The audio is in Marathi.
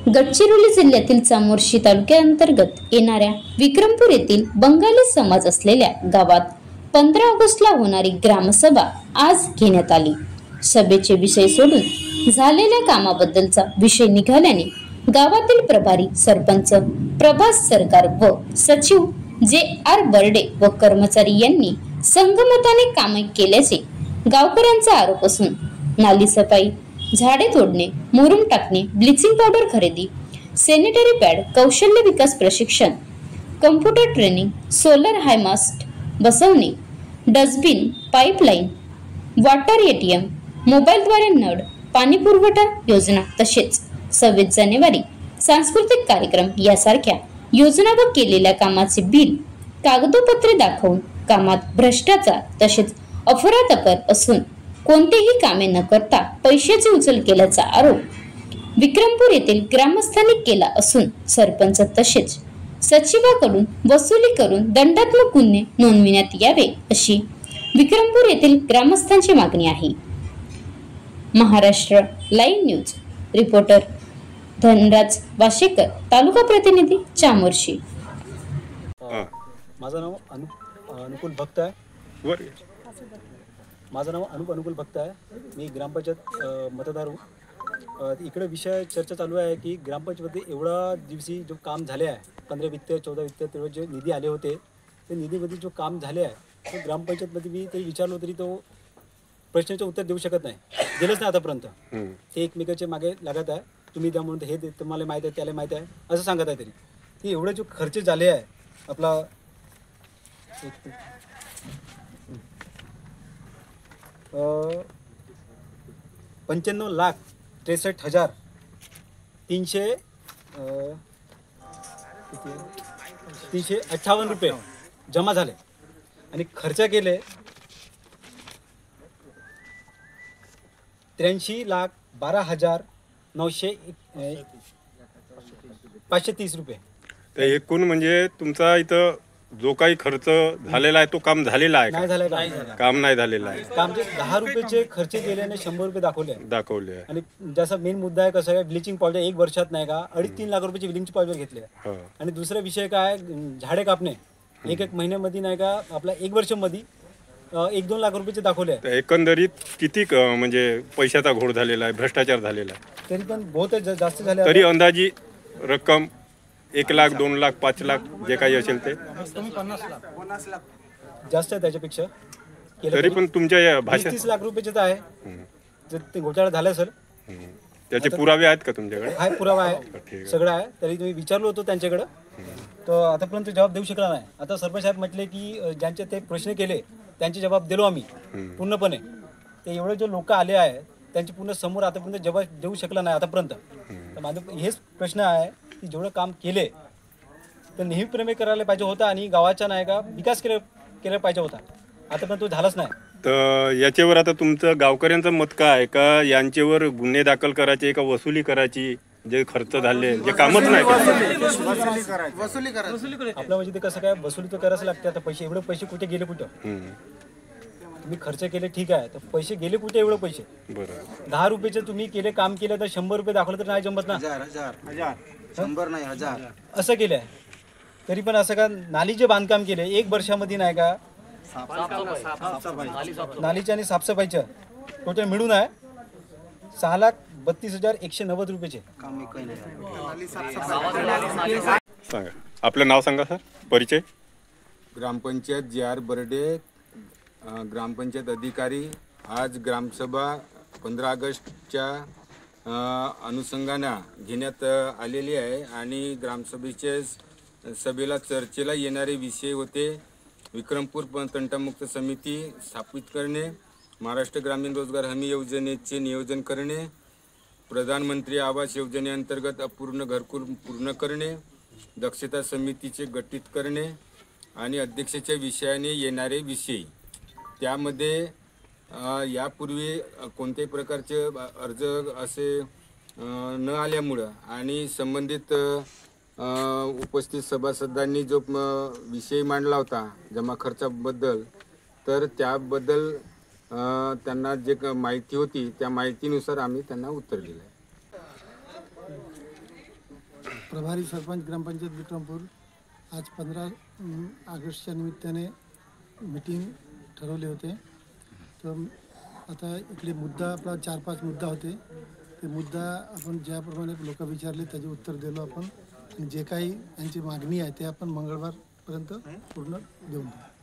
गडचिरोली जिल्ह्यातील चामोर्शी तालुक्याअंतर्गत येणाऱ्या विक्रमपूर येथील बंगाली समाज असलेल्या गावात 15 ऑगस्टला होणारी ग्रामसभा आज घेण्यात आली। सभेचे विषय सोडून झालेल्या कामाबद्दलचा विषय निघाल्याने गावातील प्रभारी सरपंच प्रभास सरकार व सचिव JR बर्डे व कर्मचारी यांनी संगमताने कामे केल्याचे गावकऱ्यांचा आरोप असून नाली सफाई, झाडे तोडणे, मुरुम टाकणे, ब्लिचिंग पावडर खरेदी, सॅनिटरी पॅड, कौशल्य विकास प्रशिक्षण, कम्प्युटर ट्रेनिंग, सोलर हायमास्ट बसवणे, डस्टबिन, पाईपलाईन, वॉटर ATM, मोबाईलद्वारे नळ, पाणी पुरवठा योजना तसेच 26 जानेवारी सांस्कृतिक कार्यक्रम यासारख्या योजना व केलेल्या कामाचे बिल, कागदोपत्रे दाखवून कामात भ्रष्टाचार तसेच अफरातफर असून कोणतेही कामे न करता पैशाची उचल केल्याचा आरोप विक्रमपूर येथील ग्रामस्थांनी केला असून सरपंच तसेच सचिवाकडून वसुली करून दंडात्मक गुन्हे नोंदविण्यात यावे अशी विक्रमपूर येथील ग्रामस्थांची मागणी आहे। Maharashtra live news reporter Dhanraj Washekar, taluka प्रतिनिधी चामोर्शी। माझं नाव अनुकूल भक्त आहे। माझं नाव अनुकूल भक्त आहे। मी ग्रामपंचायत मतदार हूँ। इकडे विषय चर्चा चालू आहे की ग्रामपंचायतमध्ये एवढा दिवशी जो काम झाले आहे, 15 वित्त 14 वित्त तेव्हा जे निधी आले होते ते निधीमध्ये जो काम झाले आहे तो ग्रामपंचायतमध्ये मी तरी विचारलो तरी तो प्रश्नाचे उत्तर देऊ शकत नाही, दिलंच नाही आतापर्यंत। ते एकमेकाचे मागे लागत आहे, तुम्ही द्या म्हणून हे तुम्हाला माहीत आहे त्याला माहीत आहे असं सांगत आहे। तरी ते एवढे जो खर्च झाले आहे आपला 95,63,358 रुपये जमा झाले आणि खर्च केले 83,12,530 रुपये। एकूण म्हणजे तुमचा इथं जो काही खर्च झालेला आहे तो काम झालेला आहे? नाही झालेला, काम नाही झालेला आहे। काम जे 10 रुपयाचे खर्च केल्याने 100 रुपये दाखवले। आणि जसा मेन मुद्दा आहे कसं आहे, ब्लिचिंग पावडर 1 वर्षात नाही का 2.5-3 लाख रुपयाची ब्लिचिंग पावडर घेतली आहे। आणि दुसरा विषय काय, झाडे कापणे 1 महिन्यामध्ये नाही का आपला 1 वर्षामध्ये 1-2 लाख रुपयाचे दाखवले आहे। एकंदरीत किती म्हणजे पैशाचा घोळ झालेला आहे, भ्रष्टाचार झालेला आहे? तरी पण बहुत जास्त झाले। तरी अंदाजी रक्कम 1 लाख, 2 लाख, 5 लाख जे काही असेल ते 50 लाख जास्त आहे त्याच्यापेक्षा। तरी पण तुमच्या या भाषेत 30 लाख रुपयाचे आहे जर ते घोटाळा झाला सर। त्याचे पुरावे आहेत का तुमच्याकडे? आहे, पुरावा आहे, सगळं आहे। तरी तुम्ही विचारलो होतो त्यांच्याकडे तर आतापर्यंत जबाब देऊ शकला नाही। आता सरपंच साहेब म्हटले की ज्यांचे ते प्रश्न केले त्यांचे जबाब दिलो आम्ही पूर्णपणे। ते एवढे जे लोक आले आहे त्यांचे पूर्ण समोर आतापर्यंत जबाब देऊ शकला नाही आतापर्यंत। तर माझं हेच प्रश्न आहे की जेवढं काम केले तर नेहमीप्रमाणे करायला पाहिजे होता आणि गावाचा नाही का विकास केला पाहिजे होता, आतापर्यंत तो झालाच नाही। तर याच्यावर आता तुमचं गावकऱ्यांचं मत काय आहे का यांच्यावर गुन्हे दाखल करायचे का वसुली करायची? जे खर्च झाले जे कामच नाही वसुली आपलं म्हणजे ते कसं काय वसुली तर करायचं लागते। आता पैसे एवढे पैसे कुठे गेले, कुठं तुम्ही खर्च केले ठीक आहे, तर पैसे गेले कुठे एवढे पैसे? बरं 10 रुपयाचे तुम्ही केले काम केलं तर 100 रुपये दाखवलं तर नाही जमत ना। 100 नाही 1000 असं केलं आहे। तरी पण असं का नालीचे बांधकाम केले 1 वर्षामध्ये नाही का नालीच्या आणि साफसफाईच्या टोटल मिळून आहे 6,32,190 रुपयाचे। सांगा आपलं नाव सांगा सर, परिचय। ग्रामपंचायत JR बर्डे, ग्रामपंचायत अधिकारी। आज ग्रामसभा 15 ऑगस्टच्या अनुषंगाने घेण्यात आलेली आहे आणि ग्रामसभेच्या सभेला चर्चेला येणारे विषय होते विक्रमपूर तंटामुक्त समिती स्थापित करणे, महाराष्ट्र ग्रामीण रोजगार हमी योजनेचे नियोजन करणे, प्रधानमंत्री आवास योजनेअंतर्गत अपूर्ण घरकुल पूर्ण करणे, दक्षता समितीचे गठीत करणे आणि अध्यक्षाच्या विषयाने येणारे विषय। त्यामध्ये यापूर्वी कोणत्याही प्रकारचे अर्ज असे न आल्यामुळं आणि संबंधित उपस्थित सभासदांनी जो विषय मांडला होता जमा खर्चाबद्दल, तर त्याबद्दल त्यांना जे माहिती होती त्या माहितीनुसार आम्ही त्यांना उत्तर दिलं आहे। प्रभारी सरपंच ग्रामपंचायत विक्रमपूर आज 15 ऑगस्टच्या निमित्ताने मीटिंग ठरवले होते. तर आता इकडे मुद्दा आपला 4-5 मुद्दा होते. ते मुद्दा आपण ज्याप्रमाणे लोक विचारले त्याचे उत्तर दिलो आपण, आणि जे काही यांची मागणी आहे ते आपण मंगळवारपर्यंत पूर्ण देऊन देऊ.